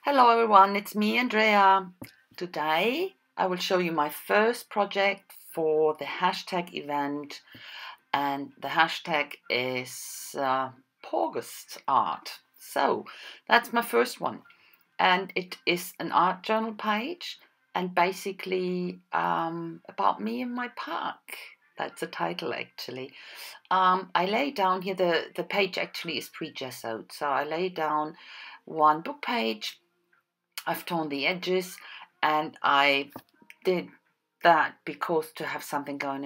Hello everyone, it's me, Andrea. Today I will show you my first project for the hashtag event, and the hashtag is pawgustart. So that's my first one, and it is an art journal page, and basically about me and my park. That's the title actually. I lay down here, the page actually is pre-gessoed, so I lay down one book page. I've torn the edges, and I did that because to have something on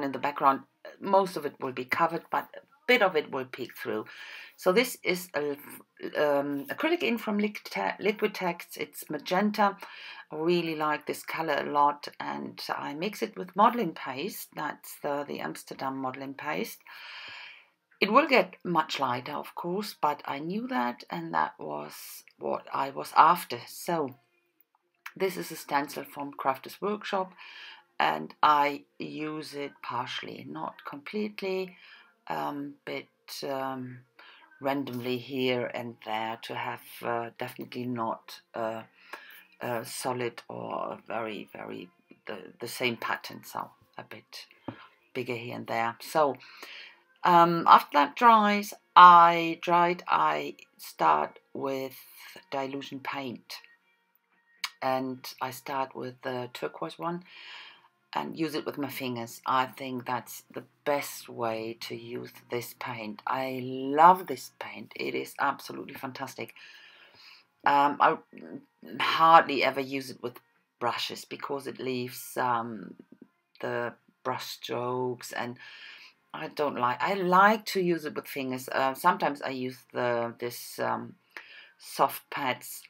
in the background. Most of it will be covered, but a bit of it will peek through. So this is a acrylic ink from Liquid Text. It's magenta. I really like this color a lot, and I mix it with modeling paste. That's the Amsterdam modeling paste. It will get much lighter, of course, but I knew that, and that was what I was after. So this is a stencil from Crafters Workshop, and I use it partially, not completely, but randomly here and there to have definitely not solid or very, very the same pattern, so a bit bigger here and there. So after that dries, I start with dilution paint, and I start with the turquoise one and use it with my fingers. I think that's the best way to use this paint. I love this paint. It is absolutely fantastic. I hardly ever use it with brushes because it leaves the brush strokes, and I don't like. I like to use it with fingers. Sometimes I use this soft pads,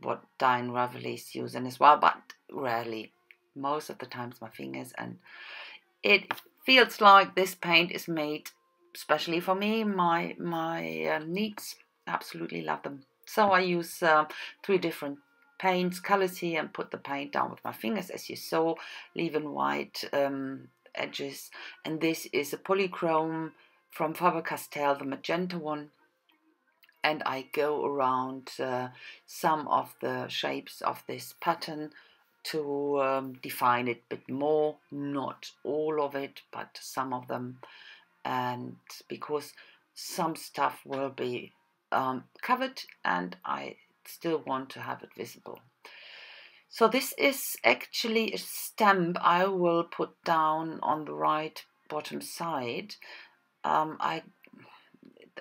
what Diane Reveley's using as well, but rarely. Most of the times my fingers, and it feels like this paint is made especially for me. My needs absolutely love them. So I use 3 different paints, colors here, and put the paint down with my fingers, as you saw, leaving white edges. And this is a polychrome from Faber-Castell, the magenta one, and I go around some of the shapes of this pattern to define it a bit more, not all of it, but some of them, and because some stuff will be covered and I still want to have it visible. So this is actually a stamp I will put down on the right bottom side.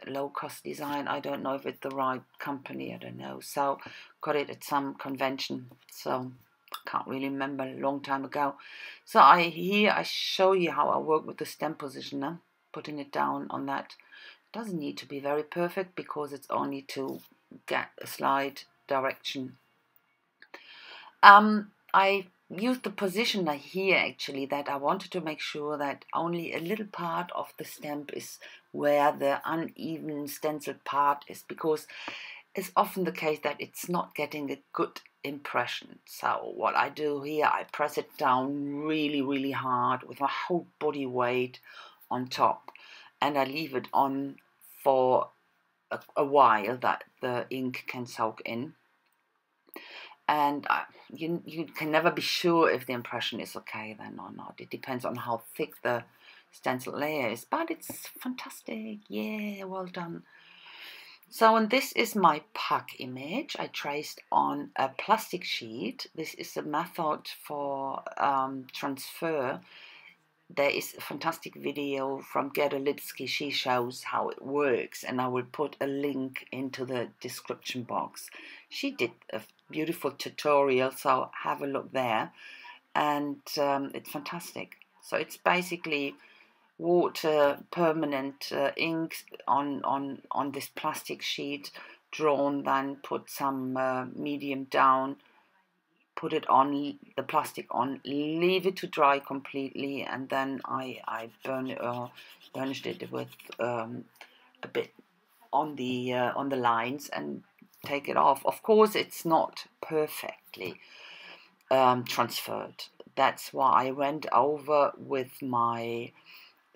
Low-cost design, I don't know if it's the right company, I don't know. So got it at some convention, so can't really remember, a long time ago. So I show you how I work with the stamp positioner, putting it down on that. Doesn't need to be very perfect because it's only to get a slight direction. I used the positioner here actually, that I wanted to make sure that only a little part of the stamp is where the uneven stenciled part is, because it's often the case that it's not getting a good impression. So what I do here, I press it down really, really hard with my whole body weight on top, and I leave it on for a while that the ink can soak in. And you can never be sure if the impression is okay then or not. It depends on how thick the stencil layer is, but it's fantastic. Yeah, well done. So, and this is my puck image I traced on a plastic sheet. This is a method for transfer. There is a fantastic video from Gerda Lipskis. She shows how it works, and I will put a link into the description box. She did a beautiful tutorial, so have a look there, and it's fantastic. So it's basically water permanent ink on this plastic sheet, drawn, then put some medium down, put it on the plastic on, leave it to dry completely, and then I burnished it with a bit on the lines and take it off. Of course, it's not perfectly transferred. That's why I went over with my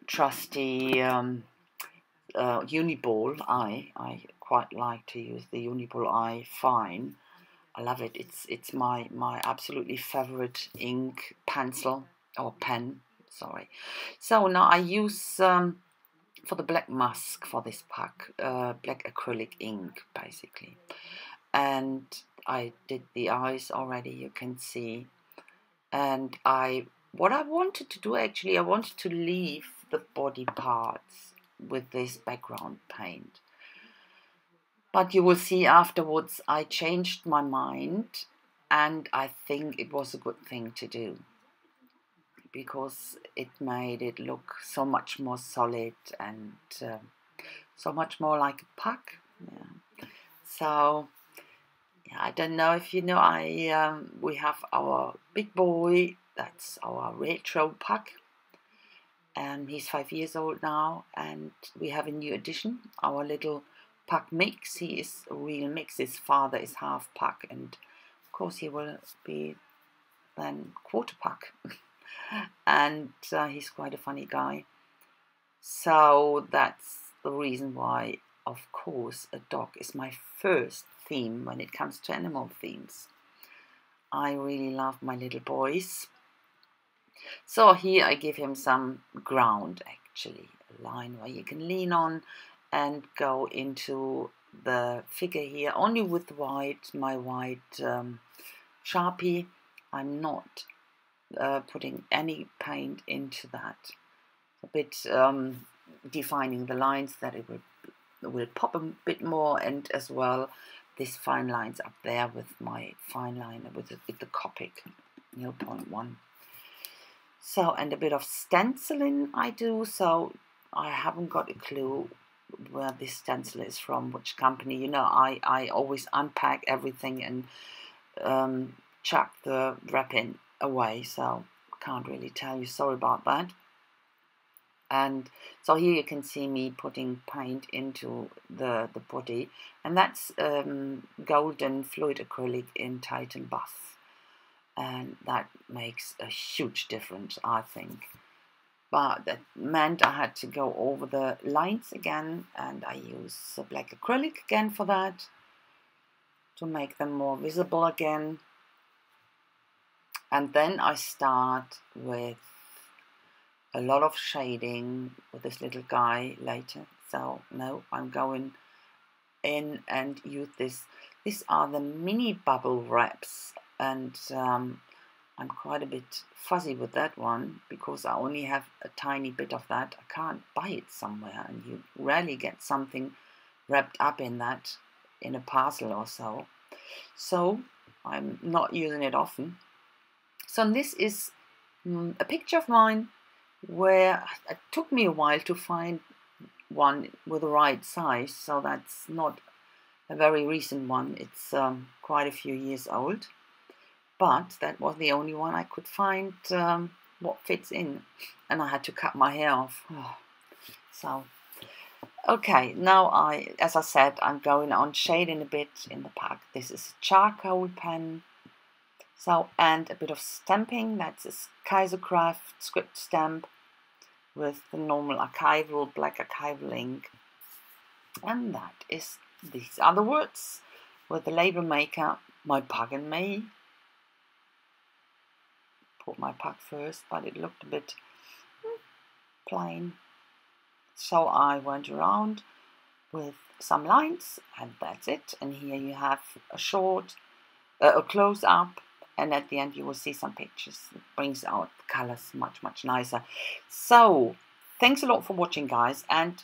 trusty Uniball eye. I quite like to use the Uniball eye fine. I love it. It's my absolutely favorite ink pencil or pen. Sorry. So now I use for the black mask for this pack, black acrylic ink basically, and I did the eyes already. You can see, and what I wanted to do actually, I wanted to leave the body parts with this background paint. But you will see afterwards I changed my mind, and I think it was a good thing to do because it made it look so much more solid and so much more like a pack. Yeah. So yeah, I don't know if you know, we have our big boy, that's our retro pack, and he's 5 years old now, and we have a new addition, our little pack mix. He is a real mix. His father is half pack, and of course he will be then quarter pack. And he's quite a funny guy. So that's the reason why, of course, a dog is my first theme when it comes to animal themes. I really love my little boys. So here I give him some ground, actually, a line where you can lean on and go into the figure here, only with white, my white Sharpie. I'm not putting any paint into that. A bit defining the lines that it will pop a bit more, and as well these fine lines up there with my fine liner with the Copic 0.1. So, and a bit of stenciling I do, so I haven't got a clue where this stencil is from, which company. You know, I always unpack everything and chuck the wrapping away, so can't really tell you, sorry about that. And so here you can see me putting paint into the body, and that's golden fluid acrylic in Titan Buff, and that makes a huge difference, I think. But that meant I had to go over the lines again, and I use black acrylic again for that, to make them more visible again. And then I start with a lot of shading with this little guy later. So no, I'm going in and use this. These are the mini bubble wraps, and I'm quite a bit fuzzy with that one because I only have a tiny bit of that. I can't buy it somewhere, and you rarely get something wrapped up in that in a parcel or so. So I'm not using it often. So this is a picture of mine where it took me a while to find one with the right size, so that's not a very recent one. It's quite a few years old, but that was the only one I could find what fits in, and I had to cut my hair off. So okay, now as I said, I'm going on shading a bit in the pack. This is a charcoal pen. So, and a bit of stamping. That's a Kaisercraft script stamp with the normal archival, black archival ink. And these are the words with the label maker, my pug and me. Put my pug first, but it looked a bit plain. So I went around with some lines, and that's it. And here you have a close-up. And at the end you will see some pictures. It brings out the colors much nicer. So thanks a lot for watching, guys, and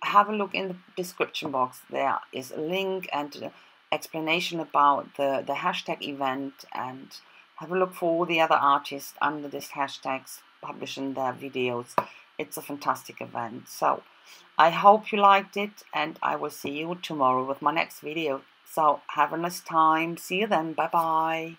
have a look in the description box. There is a link and an explanation about the hashtag event, and have a look for all the other artists under this hashtags publishing their videos. It's a fantastic event. So I hope you liked it, and I will see you tomorrow with my next video. So have a nice time. See you then. Bye bye.